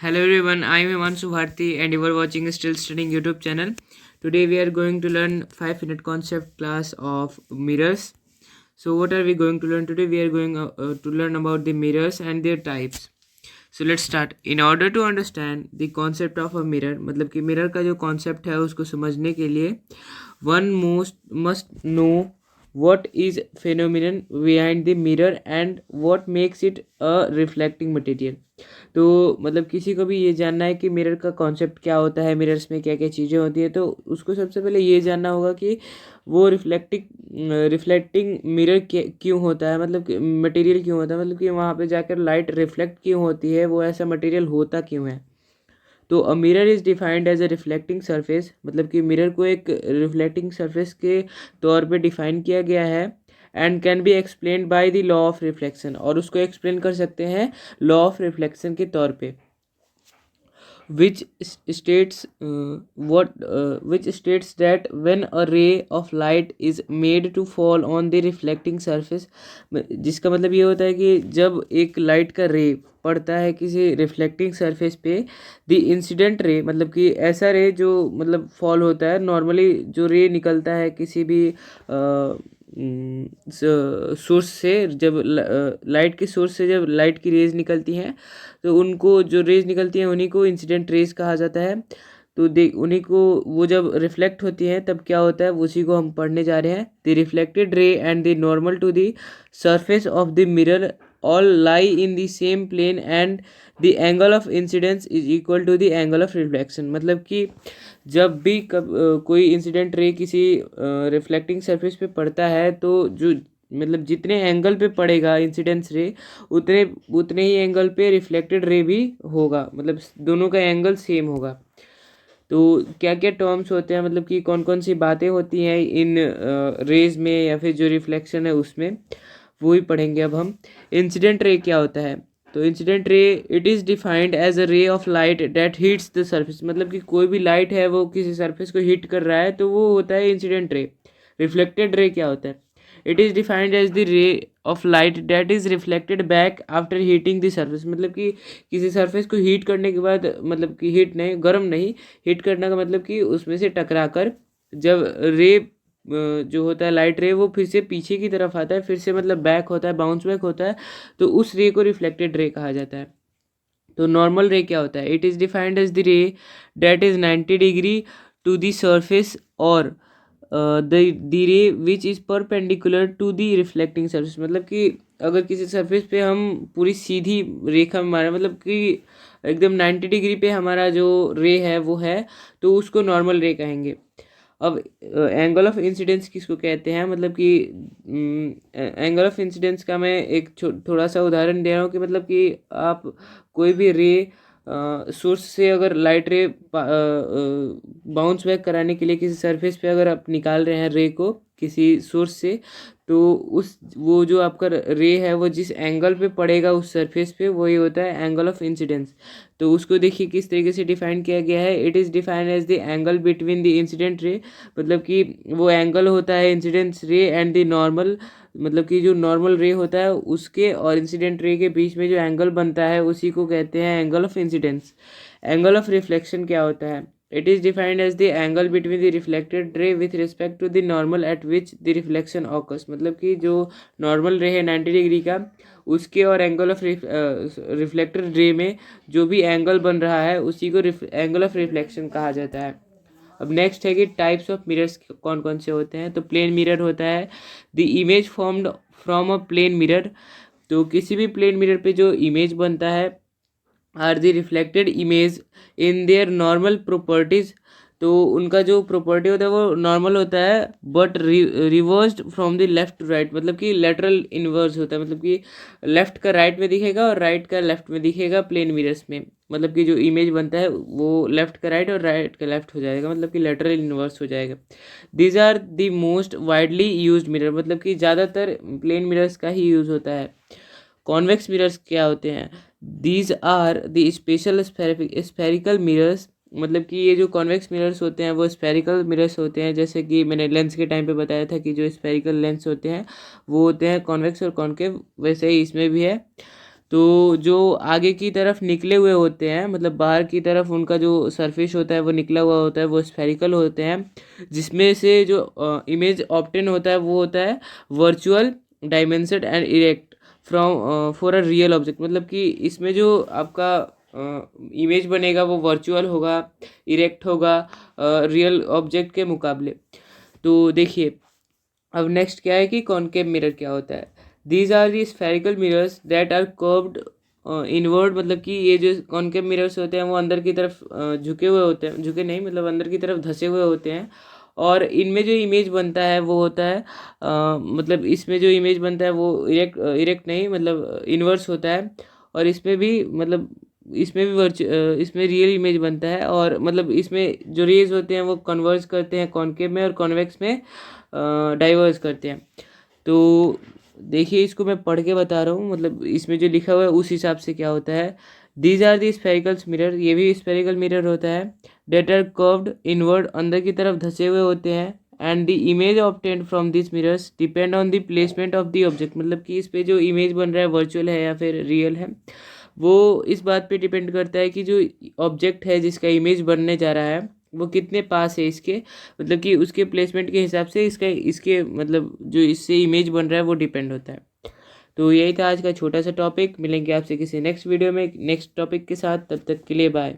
Hello everyone, I am Himanshu Bharti and you are watching Still Studying YouTube channel. Today we are going to learn 5-minute concept class of mirrors. So what are we going to learn today? We are going to learn about the mirrors and their types. So let's start. In order to understand the concept of a mirror, मतलब कि mirror का जो concept है उसको समझने के लिए one must know what is phenomenon behind the mirror and what makes it a reflecting material. तो मतलब किसी को भी ये जानना है कि मिरर का कॉन्सेप्ट क्या होता है, मिरर्स में क्या क्या चीज़ें होती है, तो उसको सबसे पहले ये जानना होगा कि वो रिफ्लेक्टिंग मिरर क्यों होता है, मतलब कि मटेरियल क्यों होता है, मतलब कि वहाँ पे जाकर लाइट रिफ्लेक्ट क्यों होती है, वो ऐसा मटेरियल होता क्यों है. तो a mirror is defined as a reflecting surface, मतलब कि मिरर को एक रिफ्लेक्टिंग सरफेस के तौर पे डिफाइन किया गया है. And can be explained by the law of reflection, और उसको एक्सप्लेन कर सकते हैं लॉ ऑफ रिफ्लेक्शन के तौर पे. which states which states that when a ray of light is made to fall on the reflecting surface, जिसका मतलब ये होता है कि जब एक लाइट का रे पड़ता है किसी रिफ्लेक्टिंग सरफेस पे, द इंसिडेंट रे मतलब कि ऐसा रे जो मतलब फॉल होता है, नॉर्मली जो रे निकलता है किसी भी सोर्स से, जब लाइट के सोर्स से जब लाइट की रेज निकलती हैं तो उनको जो रेज निकलती हैं उन्हीं को इंसिडेंट रेज कहा जाता है. तो उन्हीं को वो जब रिफ्लेक्ट होती हैं तब क्या होता है उसी को हम पढ़ने जा रहे हैं. The reflected ray and the normal to the surface of the mirror all lie in the same plane and the angle of incidence is equal to the angle of reflection. मतलब कि जब भी कोई इंसिडेंट रे किसी reflecting surface पे पड़ता है तो जो मतलब जितने एंगल पे पड़ेगा इंसिडेंस रे उतने उतने ही एंगल पे रिफ्लेक्टेड रे भी होगा, मतलब दोनों का एंगल सेम होगा. तो क्या क्या टर्म्स होते हैं, मतलब कि कौन कौन सी बातें होती हैं इन रेज में या फिर जो रिफ्लेक्शन है उसमें, वो ही पढ़ेंगे अब हम. इंसिडेंट रे क्या होता है, तो incident ray it is defined as a ray of light that hits the surface, मतलब कि कोई भी लाइट है वो किसी सरफेस को हीट कर रहा है तो वो होता है इंसिडेंट रे. रिफ्लेक्टेड रे क्या होता है, it is defined as the ray of light that is reflected back after hitting the surface, मतलब कि किसी सरफेस को हीट करने के बाद, मतलब कि हीट नहीं, गर्म नहीं, हीट करने का मतलब कि उसमें से टकरा कर जब रे जो होता है लाइट रे वो फिर से पीछे की तरफ आता है, फिर से मतलब बैक होता है, बाउंस बैक होता है, तो उस रे को रिफ्लेक्टेड रे कहा जाता है. तो नॉर्मल रे क्या होता है, it is defined as the ray that is 90 degree to the surface और the ray which is perpendicular to the reflecting surface, मतलब कि अगर किसी सरफेस पे हम पूरी सीधी रेखा मारे, मतलब कि एकदम 90 डिग्री पे हमारा जो रे है वो है, तो उसको नॉर्मल रे कहेंगे. अब एंगल ऑफ इंसिडेंस किसको कहते हैं, मतलब कि एंगल ऑफ इंसिडेंस का मैं एक थोड़ा सा उदाहरण दे रहा हूँ कि मतलब कि आप कोई भी रे सोर्स से अगर लाइट रे बाउंस बैक कराने के लिए किसी सरफेस पे अगर आप निकाल रहे हैं रे को किसी सोर्स से, तो उस वो जो आपका रे है वो जिस एंगल पे पड़ेगा उस सरफेस पे वही होता है एंगल ऑफ इंसिडेंस. तो उसको देखिए किस तरीके से डिफाइन किया गया है, it is defined as the angle between the incident ray, मतलब कि वो एंगल होता है इंसिडेंस रे एंड द नॉर्मल, मतलब कि जो नॉर्मल रे होता है उसके और इंसिडेंट रे के बीच में जो एंगल बनता है उसी को कहते हैं angle of incidence. Angle of reflection क्या होता है, it is defined as the angle between the reflected ray with respect to the normal at which the reflection occurs, मतलब कि जो नॉर्मल रे है 90 डिग्री का उसके और एंगल ऑफ रिफ्लेक्टेड रे में जो भी एंगल बन रहा है उसी को एंगल ऑफ रिफ्लेक्शन कहा जाता है. अब नेक्स्ट है कि टाइप्स ऑफ मिरर्स कौन कौन से होते हैं. तो प्लेन मिरर होता है the image formed from a plane mirror, तो किसी भी प्लेन मिरर पे जो इमेज बनता है are the reflected image in their normal properties, तो उनका जो प्रॉपर्टी होता है वो नॉर्मल होता है but reversed from the left to right, मतलब कि लेटरल इन्वर्स होता है, मतलब कि लेफ्ट का राइट में दिखेगा और राइट का लेफ्ट में दिखेगा प्लेन मिरर्स में, मतलब कि जो इमेज बनता है वो लेफ्ट का राइट और राइट का लेफ्ट हो जाएगा, मतलब कि लेटरल इन्वर्स हो जाएगा. These are the most widely used mirror, मतलब कि ज़्यादातर प्लेन मिरर्स का ही यूज़ होता है. कॉन्वेक्स मिरर्स क्या होते हैं, these are the special spherical mirrors, मतलब कि ये जो कॉन्वेक्स मिरर्स होते हैं वो स्फेरिकल मिरर्स होते हैं, जैसे कि मैंने लेंस के टाइम पे बताया था कि जो स्फेरिकल लेंस होते हैं वो होते हैं कॉन्वेक्स और कॉन्केव, वैसे ही इसमें भी है. तो जो आगे की तरफ निकले हुए होते हैं, मतलब बाहर की तरफ उनका जो सरफेस होता है वो निकला हुआ होता है, वो स्फेरिकल होते हैं, जिसमें से जो इमेज ऑब्टेन होता है वो होता है virtual, dimension and erect from for a real object. मतलब कि इसमें जो आपका इमेज बनेगा वो वर्चुअल होगा, इरेक्ट होगा रियल ऑब्जेक्ट के मुकाबले। तो देखिए अब नेक्स्ट क्या है कि कॉनकेव मिरर क्या होता है। These are the spherical mirrors that are curved inward. मतलब कि ये जो कॉनकेव मिरर्स होते हैं वो अंदर की तरफ झुके हुए होते हैं, झुके नहीं मतलब अंदर की तरफ धंसे हुए होते हैं, और इनमें जो इमेज बनता है वो होता है मतलब इसमें जो इमेज बनता है वो इरेक्ट नहीं मतलब इन्वर्स होता है, और इसमें भी मतलब इसमें भी इसमें रियल इमेज बनता है, और मतलब इसमें जो रेज होते हैं वो कन्वर्ज करते हैं कॉनकेव में, और कॉन्वेक्स में डाइवर्स करते हैं। तो देखिए इसको मैं पढ़ के बता रहा हूँ, मतलब इसमें जो लिखा हुआ है उस हिसाब से क्या होता है। दीज आर दी स्फेरिकल्स मिरर, ये भी स्फेरिकल मिरर होता है। डेट आर कर्व्ड इनवर्ड, अंदर की तरफ धंसे हुए होते हैं। And the image obtained from this mirrors depend on the placement of the object. मतलब कि इस पे जो इमेज बन रहा है वर्चुअल है या फिर रियल है, वो इस बात पे डिपेंड करता है कि जो ऑब्जेक्ट है जिसका इमेज बनने जा रहा है वो कितने पास है इसके, मतलब कि उसके प्लेसमेंट के हिसाब से इसका इसके मतलब जो इससे इमेज बन रहा है वो डिपेंड होता है। तो यही था आज का छोटा सा टॉपिक। मिलेंगे आपसे किसी नेक्स्ट वीडियो में नेक्स्ट टॉपिक के साथ, तब तक के लिए बाय।